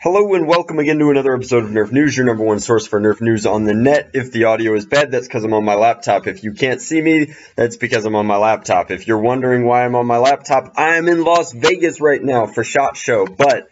Hello and welcome again to another episode of Nerf News, your number one source for Nerf news on the net. If the audio is bad, that's because I'm on my laptop. If you can't see me, that's because I'm on my laptop. If you're wondering why I'm on my laptop, I'm in Las Vegas right now for SHOT Show. But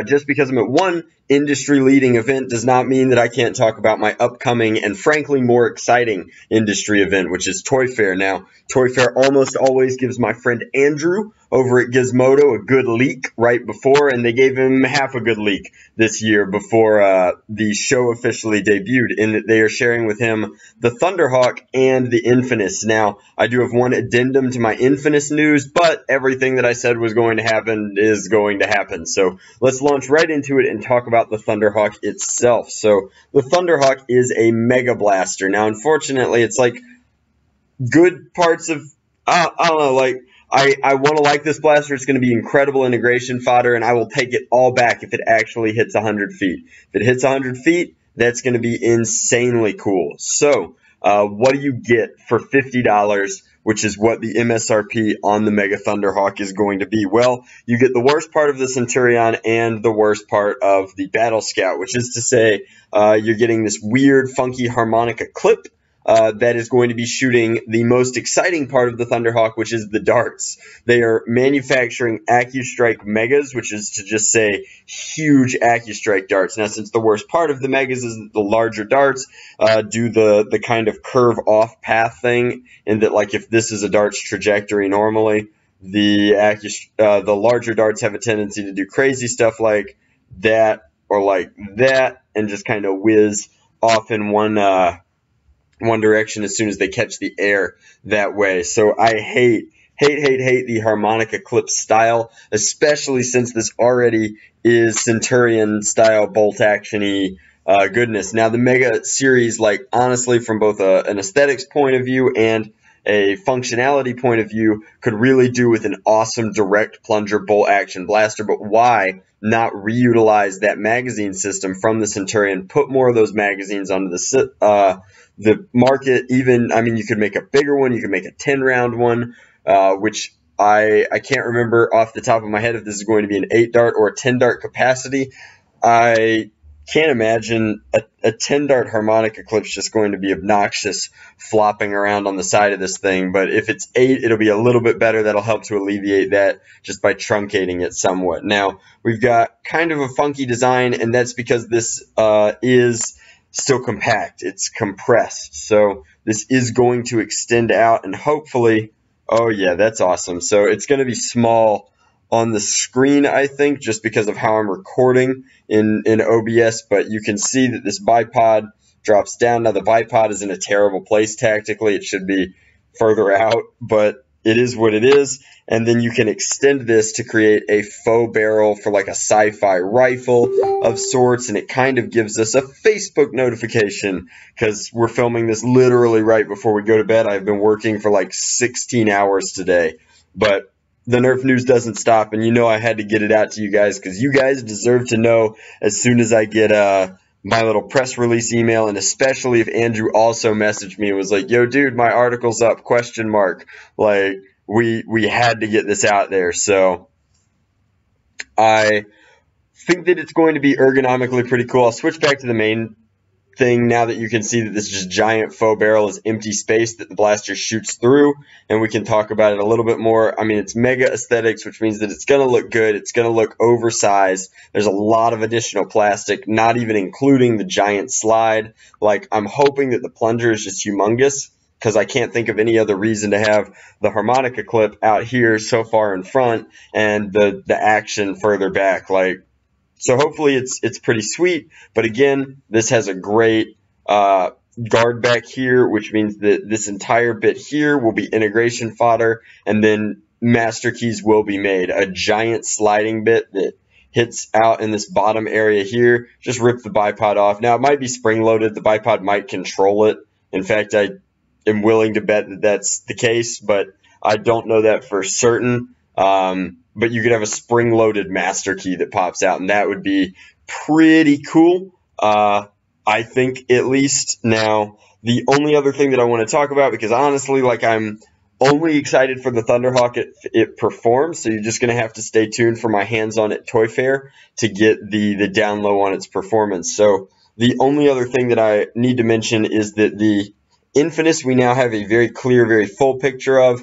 just because I'm at one industry-leading event does not mean that I can't talk about my upcoming and frankly more exciting industry event, which is Toy Fair. Now, Toy Fair almost always gives my friend Andrew over at Gizmodo a good leak right before, and they gave him half a good leak this year before the show officially debuted, in that they are sharing with him the Thunderhawk and the Infinus. Now, I do have one addendum to my Infinus news, but everything that I said was going to happen is going to happen. So let's launch right into it and talk about the Thunderhawk itself. So the Thunderhawk is a Mega Blaster. Now, unfortunately, it's like good parts of, I don't know, like, I want to like this blaster. It's going to be incredible integration fodder, and I will take it all back if it actually hits 100 feet. If it hits 100 feet, that's going to be insanely cool. So, what do you get for $50, which is what the MSRP on the Mega Thunderhawk is going to be? Well, you get the worst part of the Centurion and the worst part of the Battle Scout, which is to say you're getting this weird, funky harmonica clip that is going to be shooting the most exciting part of the Thunderhawk, which is the darts. They are manufacturing AccuStrike Megas, which is to just say huge AccuStrike darts. Now, since the worst part of the Megas is that the larger darts do the kind of curve off path thing, and that, like, if this is a dart's trajectory normally, the larger darts have a tendency to do crazy stuff like that or like that, and just kind of whiz off in one direction as soon as they catch the air that way. So I hate the harmonica clip style, especially since this already is Centurion style bolt action-y goodness. Now, the Mega series, like, honestly, from both an aesthetics point of view and a functionality point of view, could really do with an awesome direct plunger bolt action blaster. But why not reutilize that magazine system from the Centurion, put more of those magazines onto the market? Even, I mean, you could make a bigger one, you could make a 10-round one, which I can't remember off the top of my head if this is going to be an 8-dart or a 10-dart capacity. I can't imagine a 10-dart harmonica clip's just going to be obnoxious flopping around on the side of this thing, but if it's 8, it'll be a little bit better. That'll help to alleviate that just by truncating it somewhat. Now, we've got kind of a funky design, and that's because this is still compact. It's compressed, so this is going to extend out, and hopefully, oh yeah, that's awesome. So it's going to be small on the screen, I think, just because of how I'm recording in OBS, but you can see that this bipod drops down. Now, the bipod is in a terrible place tactically. It should be further out, but it is what it is. And then you can extend this to create a faux barrel for like a sci-fi rifle of sorts, and it kind of gives us a Facebook notification because we're filming this literally right before we go to bed. I've been working for like 16 hours today, but the Nerf news doesn't stop, and you know I had to get it out to you guys because you guys deserve to know as soon as I get my little press release email, and especially if Andrew also messaged me and was like, yo, dude, my article's up, ? Like, we had to get this out there. So I think that it's going to be ergonomically pretty cool. I'll switch back to the main thing now that you can see that this just giant faux barrel is empty space that the blaster shoots through, and we can talk about it a little bit more. I mean, it's Mega aesthetics, which means that it's going to look good. It's going to look oversized. There's a lot of additional plastic, not even including the giant slide. Like, I'm hoping that the plunger is just humongous, because I can't think of any other reason to have the harmonica clip out here so far in front and the action further back. Like, so hopefully it's pretty sweet, but again, this has a great guard back here, which means that this entire bit here will be integration fodder, and then master keys will be made. A giant sliding bit that hits out in this bottom area here, just rip the bipod off. Now, it might be spring-loaded. The bipod might control it. In fact, I am willing to bet that that's the case, but I don't know that for certain. But you could have a spring-loaded master key that pops out, and that would be pretty cool, I think, at least. Now, the only other thing that I want to talk about, because honestly, like, I'm Only excited for the Thunderhawk it performs, so you're just going to have to stay tuned for my hands-on at Toy Fair to get the down low on its performance. So the only other thing that I need to mention is that the Infinus we now have a very clear, very full picture of.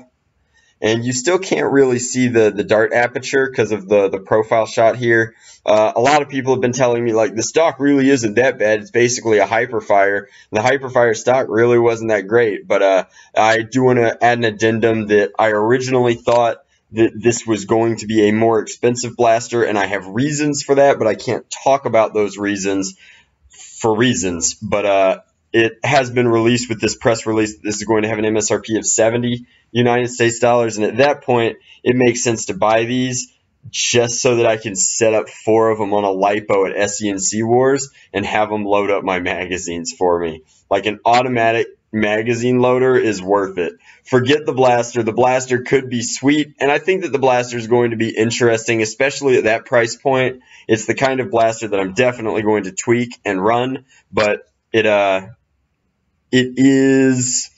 And you still can't really see the dart aperture because of the profile shot here. A lot of people have been telling me, like, the stock really isn't that bad. It's basically a Hyperfire. The Hyperfire stock really wasn't that great. But I do want to add an addendum that I originally thought that this was going to be a more expensive blaster, and I have reasons for that, but I can't talk about those reasons for reasons. But it has been released with this press release that this is going to have an MSRP of 70 United States dollars, and at that point it makes sense to buy these just so that I can set up 4 of them on a LiPo at SENC Wars and have them load up my magazines for me. Like, an automatic magazine loader is worth it. Forget the blaster. The blaster could be sweet, and I think that the blaster is going to be interesting, especially at that price point. It's the kind of blaster that I'm definitely going to tweak and run, but it is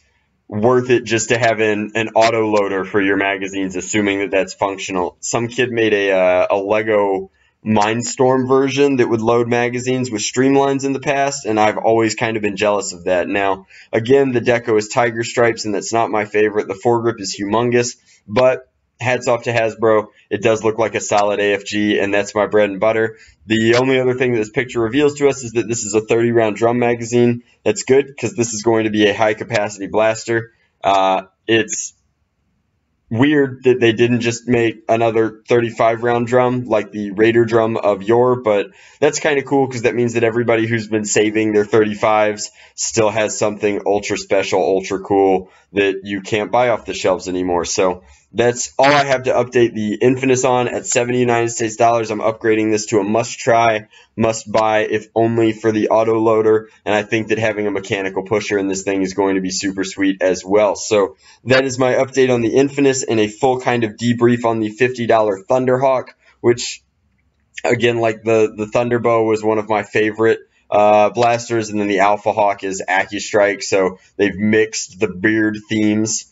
worth it just to have an auto loader for your magazines, assuming that that's functional. Some kid made a Lego Mindstorm version that would load magazines with streamlines in the past, and I've always kind of been jealous of that. Now, again, the deco is Tiger Stripes, and that's not my favorite. The foregrip is humongous, but hats off to Hasbro. It does look like a solid AFG, and that's my bread and butter. The only other thing that this picture reveals to us is that this is a 30-round drum magazine. That's good, because this is going to be a high-capacity blaster. It's weird that they didn't just make another 35-round drum like the Raider drum of yore, but that's kind of cool because that means that everybody who's been saving their 35s still has something ultra special, ultra cool that you can't buy off the shelves anymore. So that's all I have to update the Infinus on. At 70 United States dollars, I'm upgrading this to a must-try, must-buy, if only for the auto loader, and I think that having a mechanical pusher in this thing is going to be super sweet as well. So that is my update on the Infinus and a full kind of debrief on the $50 Thunderhawk, which, again, like the Thunderbow was one of my favorite blasters, and then the Alpha Hawk is AccuStrike, so they've mixed the bird themes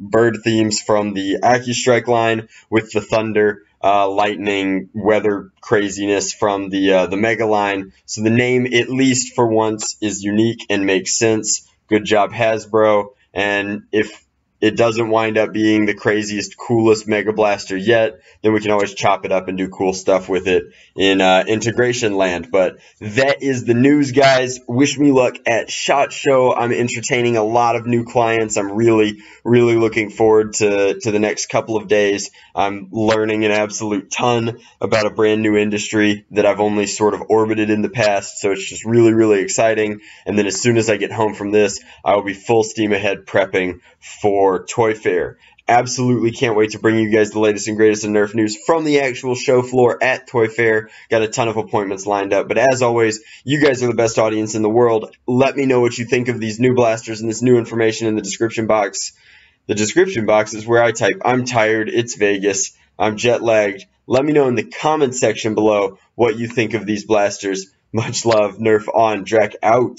bird themes from the AccuStrike line with the thunder, lightning, weather craziness from the Mega line. So the name, at least for once, is unique and makes sense. Good job, Hasbro. And if it doesn't wind up being the craziest, coolest Mega Blaster yet, then we can always chop it up and do cool stuff with it in integration land. But that is the news, guys. Wish me luck at SHOT Show. I'm entertaining a lot of new clients. I'm really, really looking forward to the next couple of days. I'm learning an absolute ton about a brand new industry that I've only sort of orbited in the past, so it's just really, really exciting. And then as soon as I get home from this, I will be full steam ahead prepping for Toy Fair. Absolutely can't wait to bring you guys the latest and greatest in Nerf news from the actual show floor at Toy Fair. Got a ton of appointments lined up, but as always, you guys are the best audience in the world. Let me know what you think of these new blasters and this new information in the description box. The description box is where I type, "I'm tired, it's Vegas, I'm jet lagged." Let me know in the comment section below what you think of these blasters. Much love, Nerf on, Drac out.